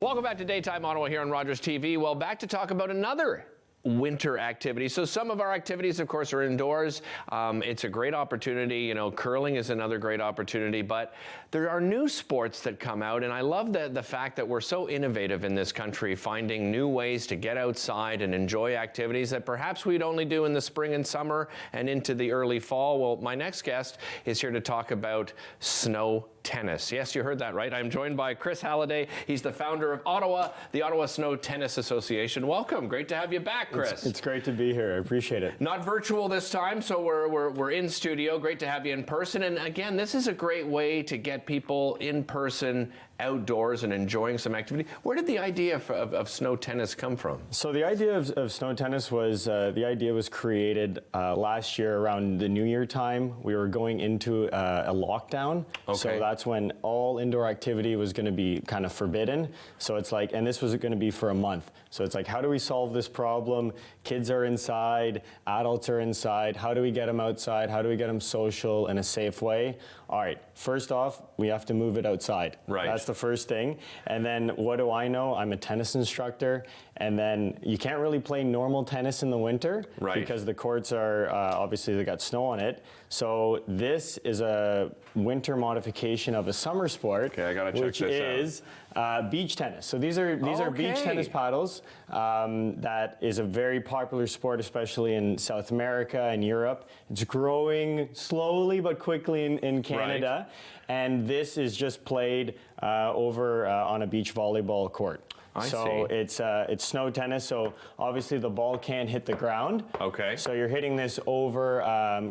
Welcome back to Daytime Ottawa here on Rogers TV. Well, back to talk about another winter activity. So some of our activities, of course, are indoors. It's a great opportunity. You know, curling is another great opportunity, but there are new sports that come out, and I love the fact that we're so innovative in this country, finding new ways to get outside and enjoy activities that perhaps we'd only do in the spring and summer and into the early fall. Well, my next guest is here to talk about snow tennis. Yes, you heard that right. I'm joined by Chris Halliday. He's the founder of the Ottawa Snow Tennis Association. Welcome. Great to have you back, Chris. It's great to be here. I appreciate it. Not virtual this time, so we're in studio. Great to have you in person. And again, this is a great way to get people in person, outdoors, and enjoying some activity. Where did the idea of snow tennis come from? So the idea of snow tennis was created last year around the New Year time. We were going into a lockdown. Okay. So that's when all indoor activity was going to be kind of forbidden. So it's like, and this was going to be for a month. So it's like, how do we solve this problem? Kids are inside, adults are inside. How do we get them outside? How do we get them social in a safe way? All right, first off, we have to move it outside. Right. That's the first thing. And then what do I know? I'm a tennis instructor. And then you can't really play normal tennis in the winter. Right. Because the courts are, obviously they got snow on it. So this is a winter modification of a summer sport. Okay, I gotta check which this is beach tennis. So these are beach tennis paddles. That is a very popular sport, especially in South America and Europe. It's growing slowly but quickly in Canada. Right. And this is just played over on a beach volleyball court. I so see. It's snow tennis. So obviously the ball can't hit the ground. Okay. So you're hitting this over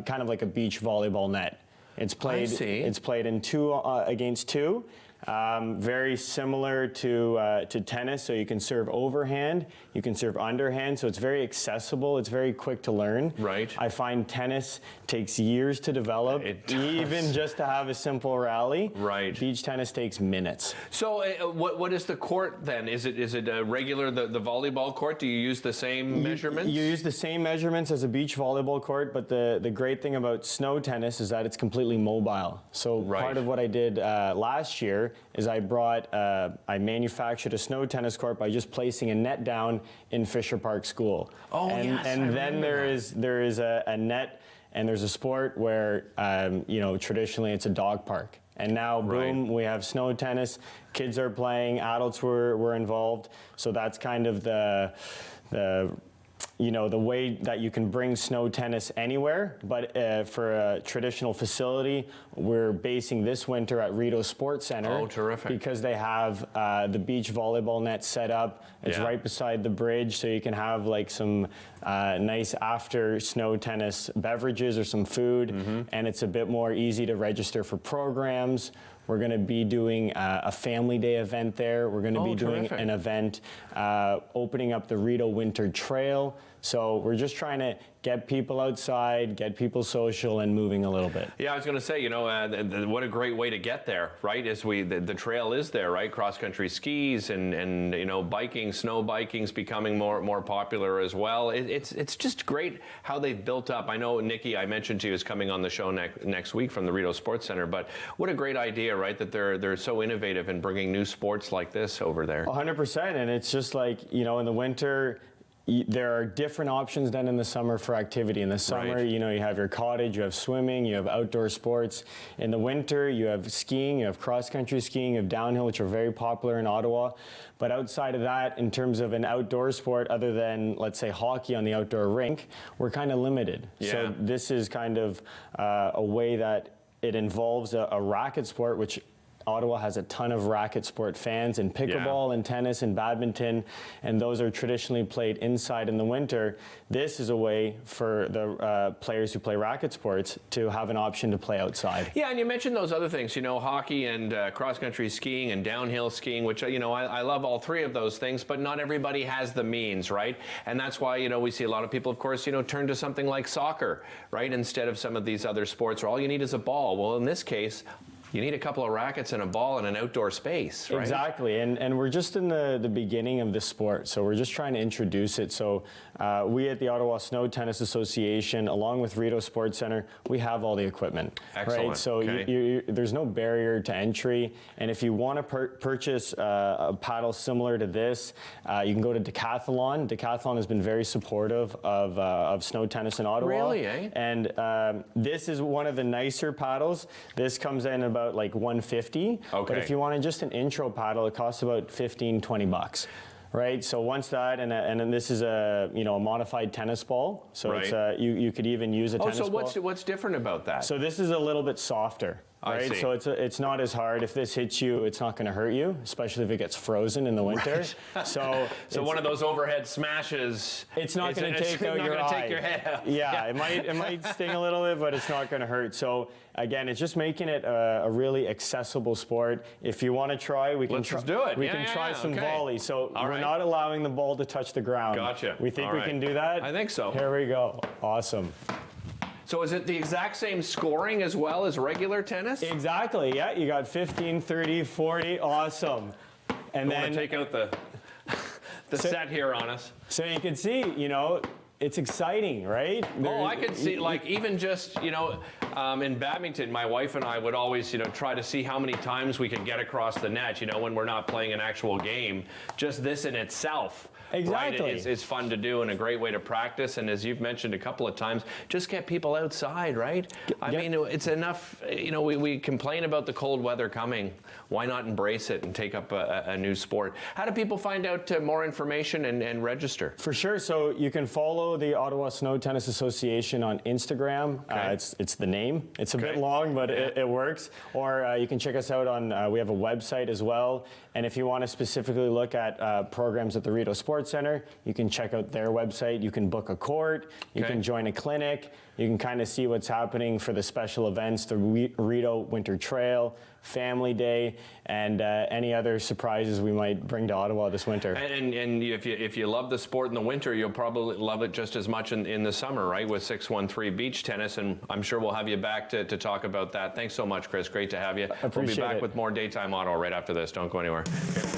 kind of like a beach volleyball net. It's played. I see. It's played in 2 against 2. Very similar to tennis. So you can serve overhand, you can serve underhand. So it's very accessible. It's very quick to learn. Right. I find tennis takes years to develop. It does. Even just to have a simple rally. Right. Beach tennis takes minutes. So what is the court then? Is it a regular the volleyball court? Do you use the same measurements? You use the same measurements as a beach volleyball court, but the great thing about snow tennis is that it's completely mobile. So Right. part of what I did last year is I manufactured a snow tennis court by just placing a net down in Fisher Park School. Oh, and, yes, and I then remember there is a net, and there's a sport where traditionally it's a dog park. And now, boom, Right. we have snow tennis. Kids are playing, adults were involved. So that's kind of the way that you can bring snow tennis anywhere. But for a traditional facility, we're basing this winter at Rideau Sports Center. Oh, terrific. Because they have the beach volleyball net set up. It's Yeah. right beside the bridge, so you can have like some nice after snow tennis beverages or some food. Mm-hmm. And it's a bit more easy to register for programs. We're going to be doing a family day event there. We're going to be doing terrific. an event opening up the Rideau Winter Trail. So we're just trying to get people outside, get people social and moving a little bit. Yeah, I was going to say, what a great way to get there, right? The trail is there, right? Cross-country skis and biking, snow biking's becoming more popular as well. It's just great how they've built up. I know Nikki, I mentioned to you, is coming on the show next week from the Rideau Sports Center, but what a great idea, right? That they're so innovative in bringing new sports like this over there. 100%, and it's just like, in the winter, there are different options than in the summer for activity. In the summer, Right. you have your cottage, you have swimming, you have outdoor sports. In the winter, you have skiing, you have cross-country skiing, you have downhill, which are very popular in Ottawa. But outside of that, in terms of an outdoor sport, other than, let's say, hockey on the outdoor rink, we're kind of limited. Yeah. So this is kind of a way that it involves a racket sport, which Ottawa has a ton of racket sport fans in pickleball and tennis and badminton, and those are traditionally played inside in the winter. This is a way for the players who play racket sports to have an option to play outside. Yeah, and you mentioned those other things, hockey and cross-country skiing and downhill skiing, which, I love all three of those things, but not everybody has the means, right? And that's why, we see a lot of people, of course, turn to something like soccer, right? Instead of some of these other sports where all you need is a ball. Well, in this case, you need a couple of rackets and a ball in an outdoor space, right? Exactly, and we're just in the beginning of the sport, so we're just trying to introduce it. So we at the Ottawa Snow Tennis Association, along with Rideau Sports Center, we have all the equipment. Excellent. Right? So Okay. there's no barrier to entry, and if you want to purchase a paddle similar to this, you can go to Decathlon. Decathlon has been very supportive of snow tennis in Ottawa. Really, eh? And this is one of the nicer paddles. This comes in about like $150. Okay. But if you wanted just an intro paddle, it costs about $15-20. Right, so once that, and then this is a a modified tennis ball, so Right. it's you could even use a tennis So ball. what's different about that? So this is a little bit softer, I right? see. So it's not as hard. If this hits you, it's not going to hurt you, especially if it gets frozen in the winter. So So one of those overhead smashes. it's not going to take out not your gonna eye. take your head out. Yeah, it might sting a little bit, but it's not going to hurt. So again, it's just making it a really accessible sport. If you want to try, we can Let's do it. We Yeah, can yeah, try yeah, some okay. volley. So All we're right. not allowing the ball to touch the ground. Gotcha. We think All we right. can do that. I think so. Here we go. Awesome. So is it the exact same scoring as well as regular tennis? Exactly. Yeah, you got 15, 30, 40. Awesome. And I want then to take out the set here on us. so you can see, it's exciting, right? Oh, I could see, like, even just, in badminton, my wife and I would always, try to see how many times we could get across the net, when we're not playing an actual game. Just this in itself. Exactly. Right? It's fun to do and a great way to practice. And as you've mentioned a couple of times, just get people outside, right? I mean, it's enough, we complain about the cold weather coming. Why not embrace it and take up a new sport? How do people find out more information and register? For sure. So you can follow the Ottawa Snow Tennis Association on Instagram. Okay. It's the name. It's a bit Okay. long, but it works. Or you can check us out on, we have a website as well. And if you want to specifically look at programs at the Rideau Sports Center, you can check out their website. You can book a court. You Okay. can join a clinic. You can kind of see what's happening for the special events, the Rideau Winter Trail, Family Day, and any other surprises we might bring to Ottawa this winter. And if you love the sport in the winter, you'll probably love it just as much in the summer, right? With 613 Beach Tennis, and I'm sure we'll have you back to talk about that. Thanks so much, Chris. Great to have you. We'll be Appreciate back it. with more Daytime Ottawa right after this. Don't go anywhere.